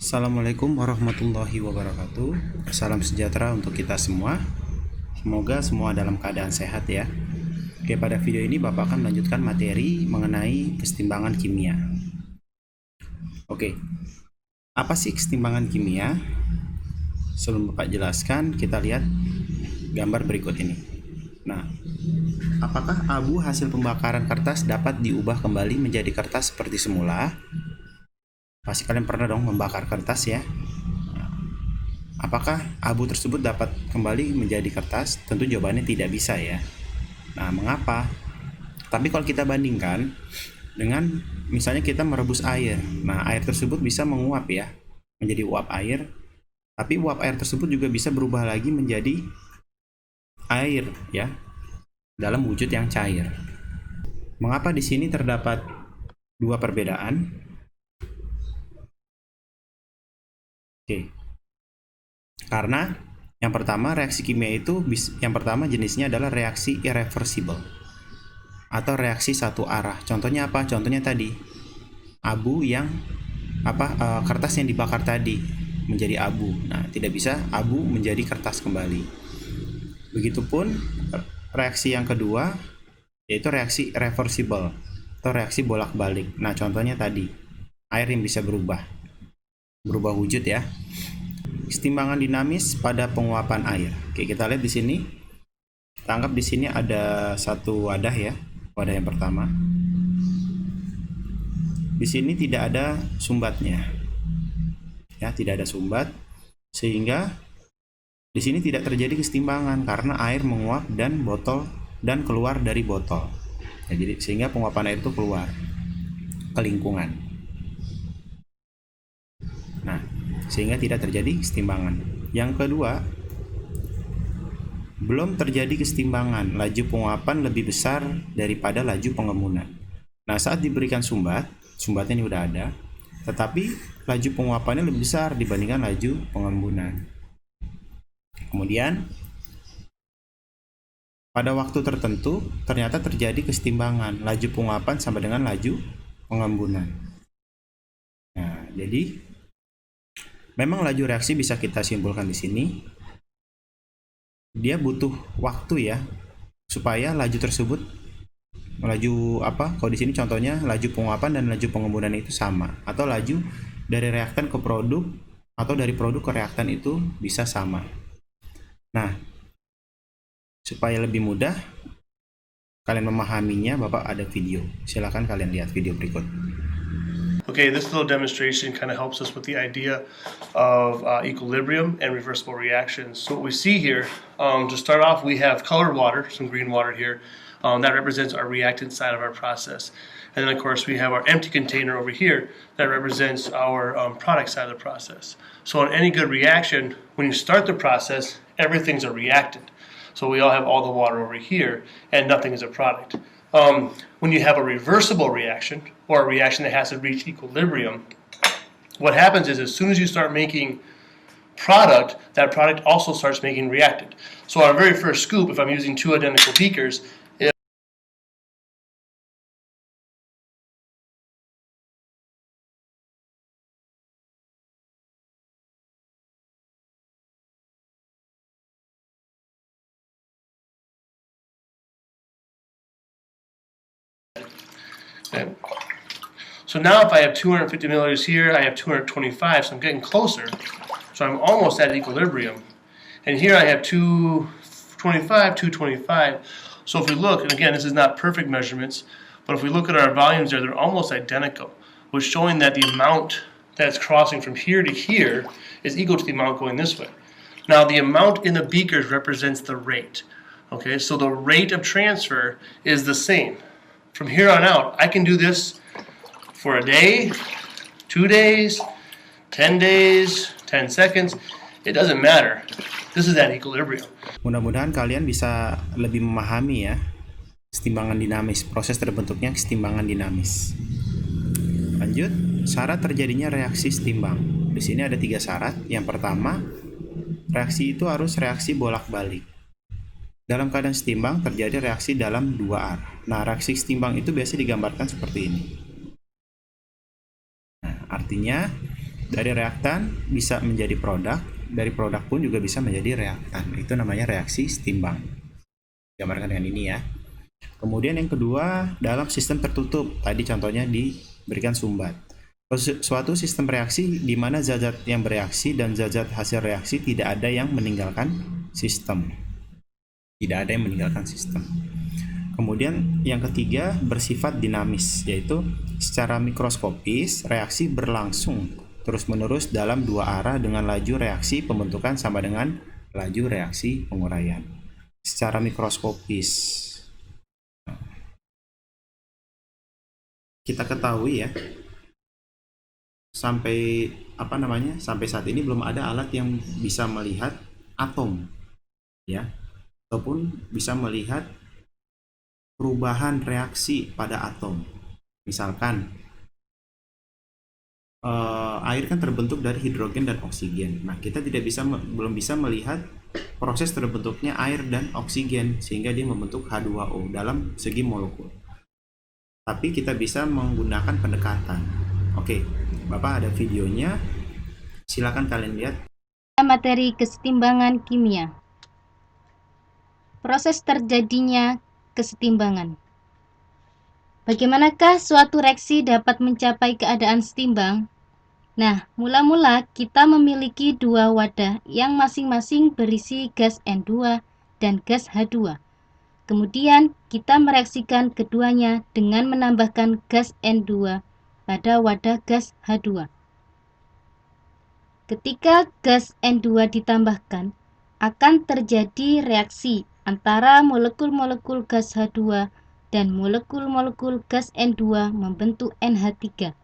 Assalamualaikum warahmatullahi wabarakatuh. Salam sejahtera untuk kita semua. Semoga semua dalam keadaan sehat ya. Oke, pada video ini Bapak akan melanjutkan materi mengenai kesetimbangan kimia. Oke, apa sih kesetimbangan kimia? Sebelum Bapak jelaskan, kita lihat gambar berikut ini. Nah, apakah abu hasil pembakaran kertas dapat diubah kembali menjadi kertas seperti semula? Pasti kalian pernah dong membakar kertas ya. Apakah abu tersebut dapat kembali menjadi kertas? Tentu jawabannya tidak bisa ya. Nah, mengapa? Tapi kalau kita bandingkan dengan misalnya kita merebus air. Nah, air tersebut bisa menguap ya, menjadi uap air. Tapi uap air tersebut juga bisa berubah lagi menjadi air ya, dalam wujud yang cair. Mengapa di sini terdapat dua perbedaan? Oke. Karena yang pertama reaksi kimia itu yang pertama jenisnya adalah reaksi irreversible atau reaksi satu arah. Contohnya apa? Contohnya tadi abu yang kertas yang dibakar tadi menjadi abu. Nah, tidak bisa abu menjadi kertas kembali. Begitupun reaksi yang kedua yaitu reaksi reversible atau reaksi bolak-balik. Nah, contohnya tadi air yang bisa berubah wujud ya. Kesetimbangan dinamis pada penguapan air. Oke, kita lihat di sini. Kita anggap di sini ada satu wadah ya. Wadah yang pertama. Di sini tidak ada sumbatnya. Ya, tidak ada sumbat sehingga di sini tidak terjadi kesetimbangan karena air menguap dan keluar dari botol. Ya, jadi sehingga penguapan air itu keluar ke lingkungan. Nah, sehingga tidak terjadi kesetimbangan. Yang kedua, belum terjadi kesetimbangan, laju penguapan lebih besar daripada laju pengembunan. Nah, saat diberikan sumbatnya ini udah ada, tetapi laju penguapannya lebih besar dibandingkan laju pengembunan. Kemudian, pada waktu tertentu ternyata terjadi kesetimbangan, laju penguapan sama dengan laju pengembunan. Nah, jadi memang laju reaksi bisa kita simpulkan di sini. Dia butuh waktu ya supaya laju tersebut kalau di sini contohnya laju penguapan dan laju pengembunan itu sama, atau laju dari reaktan ke produk atau dari produk ke reaktan itu bisa sama. Nah, supaya lebih mudah kalian memahaminya, Bapak ada video. Silakan kalian lihat video berikut. Okay, this little demonstration kind of helps us with the idea of equilibrium and reversible reactions. So what we see here, to start off, we have colored water, some green water here. That represents our reactant side of our process. And then, of course, we have our empty container over here that represents our product side of the process. So in any good reaction, when you start the process, everything's a reactant. So we all have all the water over here, and nothing is a product. When you have a reversible reaction, or a reaction that has to reach equilibrium, what happens is as soon as you start making product, that product also starts making reactant. So on our very first scoop, if I'm using two identical beakers, okay. So now if I have 250 milliliters here, I have 225, so I'm getting closer. So I'm almost at equilibrium. And here I have 225, 225. So if we look, and again, this is not perfect measurements, but if we look at our volumes there, they're almost identical, which showing that the amount that's crossing from here to here is equal to the amount going this way. Now the amount in the beakers represents the rate. Okay, so the rate of transfer is the same. From here on out, I can do this for a day, 2 days, 10 days, 10 seconds. It doesn't matter. This is at equilibrium. Mudah-mudahan kalian bisa lebih memahami ya kesetimbangan dinamis, proses terbentuknya kesetimbangan dinamis. Lanjut, syarat terjadinya reaksi setimbang. Di sini ada 3 syarat. Yang pertama, reaksi itu harus reaksi bolak-balik. Dalam keadaan setimbang terjadi reaksi dalam 2 arah. Nah, reaksi setimbang itu biasa digambarkan seperti ini. Nah, artinya Dari reaktan bisa menjadi produk, dari produk pun juga bisa menjadi reaktan. Itu namanya reaksi setimbang. Gambarkan dengan ini ya. Kemudian yang kedua, dalam sistem tertutup. Tadi contohnya diberikan sumbat. Suatu sistem reaksi di mana zat-zat yang bereaksi dan zat-zat hasil reaksi tidak ada yang meninggalkan sistem. Tidak ada yang meninggalkan sistem. Kemudian yang ketiga, bersifat dinamis, yaitu secara mikroskopis reaksi berlangsung terus-menerus dalam dua arah dengan laju reaksi pembentukan sama dengan laju reaksi penguraian. Secara mikroskopis. Kita ketahui ya, sampai sampai saat ini belum ada alat yang bisa melihat atom ya, ataupun bisa melihat perubahan reaksi pada atom. Misalkan air kan terbentuk dari hidrogen dan oksigen. Nah, kita belum bisa melihat proses terbentuknya air dan oksigen sehingga dia membentuk H2O dalam segi molekul. Tapi kita bisa menggunakan pendekatan. Oke, Bapak ada videonya. Silakan kalian lihat. Materi kesetimbangan kimia. Proses terjadinya kesetimbangan. Bagaimanakah suatu reaksi dapat mencapai keadaan setimbang? Nah, mula-mula kita memiliki dua wadah yang masing-masing berisi gas N2 dan gas H2. Kemudian kita mereaksikan keduanya dengan menambahkan gas N2 pada wadah gas H2. Ketika gas N2 ditambahkan, akan terjadi reaksi antara molekul-molekul gas H2 dan molekul-molekul gas N2 membentuk NH3.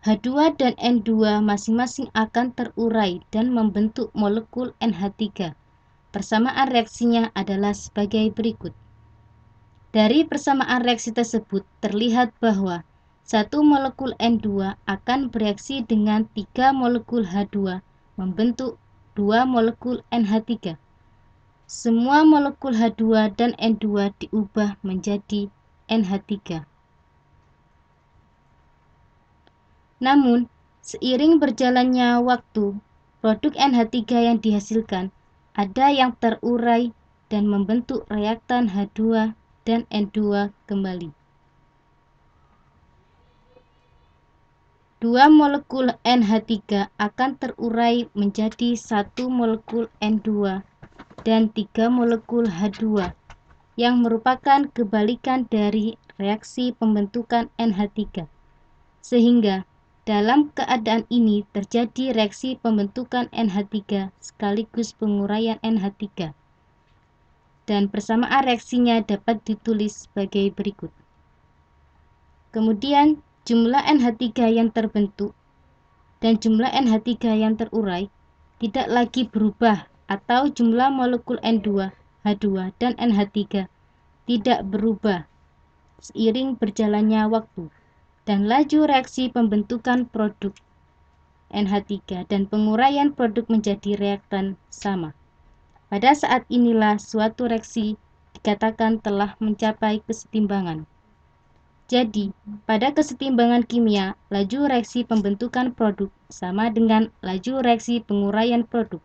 H2 dan N2 masing-masing akan terurai dan membentuk molekul NH3. Persamaan reaksinya adalah sebagai berikut. Dari persamaan reaksi tersebut terlihat bahwa satu molekul N2 akan bereaksi dengan 3 molekul H2 membentuk 2 molekul NH3. Semua molekul H2 dan N2 diubah menjadi NH3. Namun, seiring berjalannya waktu, produk NH3 yang dihasilkan ada yang terurai dan membentuk reaktan H2 dan N2 kembali. 2 molekul NH3 akan terurai menjadi 1 molekul N2 dan 3 molekul H2 yang merupakan kebalikan dari reaksi pembentukan NH3. Sehingga dalam keadaan ini terjadi reaksi pembentukan NH3 sekaligus penguraian NH3. Dan persamaan reaksinya dapat ditulis sebagai berikut. Kemudian jumlah NH3 yang terbentuk dan jumlah NH3 yang terurai tidak lagi berubah atau jumlah molekul N2, H2, dan NH3 tidak berubah seiring berjalannya waktu dan laju reaksi pembentukan produk NH3 dan penguraian produk menjadi reaktan sama. Pada saat inilah suatu reaksi dikatakan telah mencapai kesetimbangan. Jadi, pada kesetimbangan kimia, laju reaksi pembentukan produk sama dengan laju reaksi penguraian produk,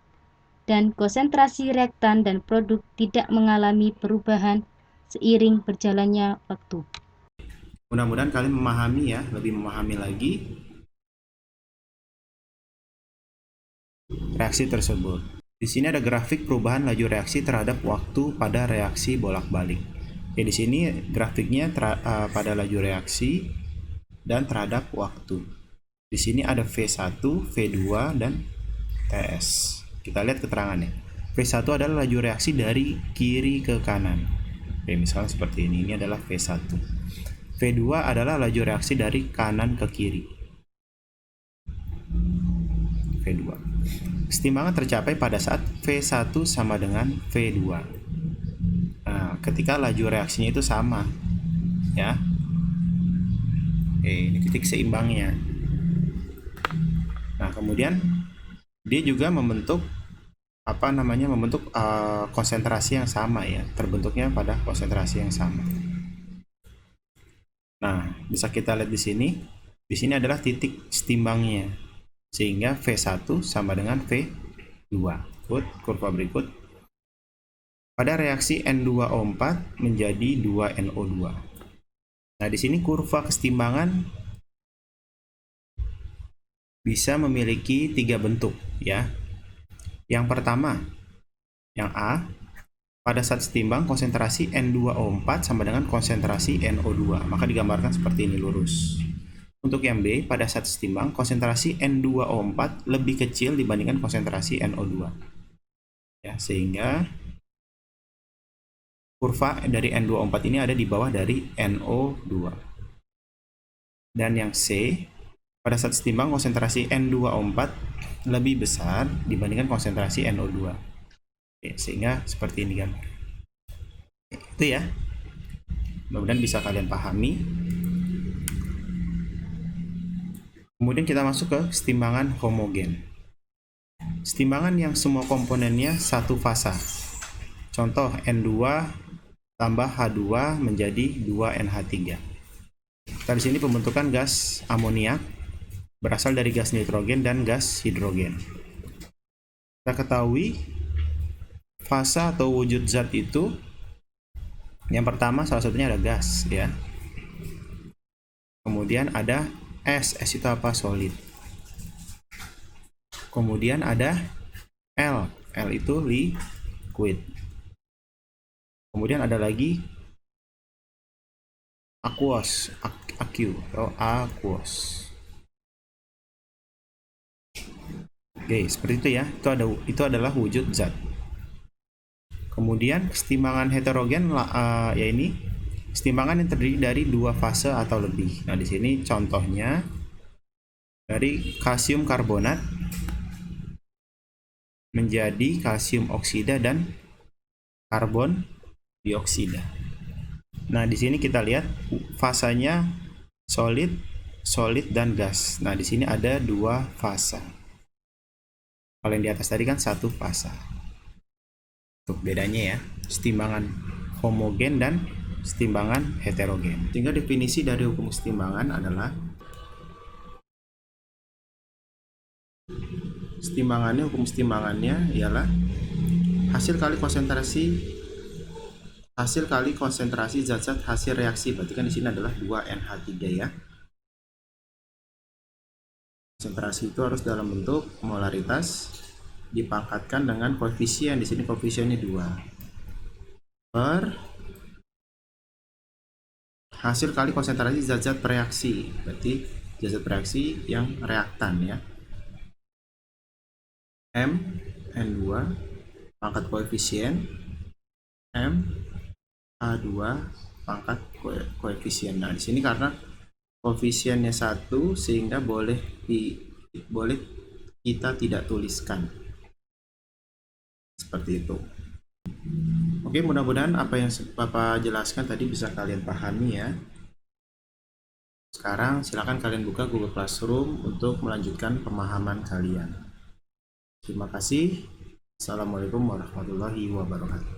dan konsentrasi reaktan dan produk tidak mengalami perubahan seiring berjalannya waktu. Mudah-mudahan kalian memahami ya, lebih memahami lagi reaksi tersebut. Di sini ada grafik perubahan laju reaksi terhadap waktu pada reaksi bolak-balik. Oke, di sini grafiknya pada laju reaksi dan terhadap waktu. Di sini ada V1, V2, dan TS. Kita lihat keterangannya. V1 adalah laju reaksi dari kiri ke kanan. Oke, misalnya seperti ini. Ini adalah V1. V2 adalah laju reaksi dari kanan ke kiri. V2. Kesetimbangan tercapai pada saat V1 sama dengan V2. Nah, ketika laju reaksinya itu sama, ya. Ini titik seimbangnya. Nah, kemudian dia juga membentuk konsentrasi yang sama ya, terbentuknya pada konsentrasi yang sama. Nah, bisa kita lihat di sini. Di sini adalah titik setimbangnya. Sehingga V1 sama dengan V2. Kurva berikut. Pada reaksi N2O4 menjadi 2NO2. Nah, di sini kurva kesetimbangan bisa memiliki 3 bentuk ya. Yang pertama, yang A, pada saat setimbang konsentrasi N2O4 sama dengan konsentrasi NO2, maka digambarkan seperti ini lurus. Untuk yang B, pada saat setimbang konsentrasi N2O4 lebih kecil dibandingkan konsentrasi NO2. Ya, sehingga kurva dari N2O4 ini ada di bawah dari NO2. Dan yang C, pada saat setimbang konsentrasi N2O4 lebih besar dibandingkan konsentrasi NO2. Oke, sehingga seperti ini gambar. Itu ya. Mudah-mudahan bisa kalian pahami. Kemudian kita masuk ke setimbangan homogen. Setimbangan yang semua komponennya satu fasa. Contoh N2 tambah H2 menjadi 2NH3. Kita di sini pembentukan gas amoniak berasal dari gas nitrogen dan gas hidrogen. Kita ketahui fasa atau wujud zat itu yang pertama salah satunya ada gas ya. Kemudian ada S itu apa? Solid. Kemudian ada L itu liquid. Kemudian ada lagi aqueous atau aqueous. Oke, seperti itu ya. Itu adalah wujud zat. Kemudian kesetimbangan heterogen ya ini kesetimbangan yang terdiri dari 2 fase atau lebih. Nah, di sini contohnya dari kalsium karbonat menjadi kalsium oksida dan karbon dioksida. Nah, di sini kita lihat fasanya solid dan gas. Nah, di sini ada 2 fasa. Kalau yang di atas tadi kan 1 fasa. Tuh bedanya ya, setimbangan homogen dan setimbangan heterogen. Sehingga definisi dari hukum kesetimbangan adalah hukum kesetimbangannya ialah hasil kali konsentrasi zat-zat hasil reaksi. Berarti kan di sini adalah 2NH3 ya. Konsentrasi itu harus dalam bentuk molaritas dipangkatkan dengan koefisien. Di sini koefisiennya 2 per hasil kali konsentrasi zat-zat bereaksi. Berarti zat-zat bereaksi yang reaktan ya. M N2 pangkat koefisien M H2 pangkat koefisien. Nah, di sini karena koefisiennya 1 sehingga boleh kita tidak tuliskan. Seperti itu. Oke, mudah-mudahan apa yang Bapak jelaskan tadi bisa kalian pahami ya. Sekarang silakan kalian buka Google Classroom untuk melanjutkan pemahaman kalian. Terima kasih. Assalamualaikum warahmatullahi wabarakatuh.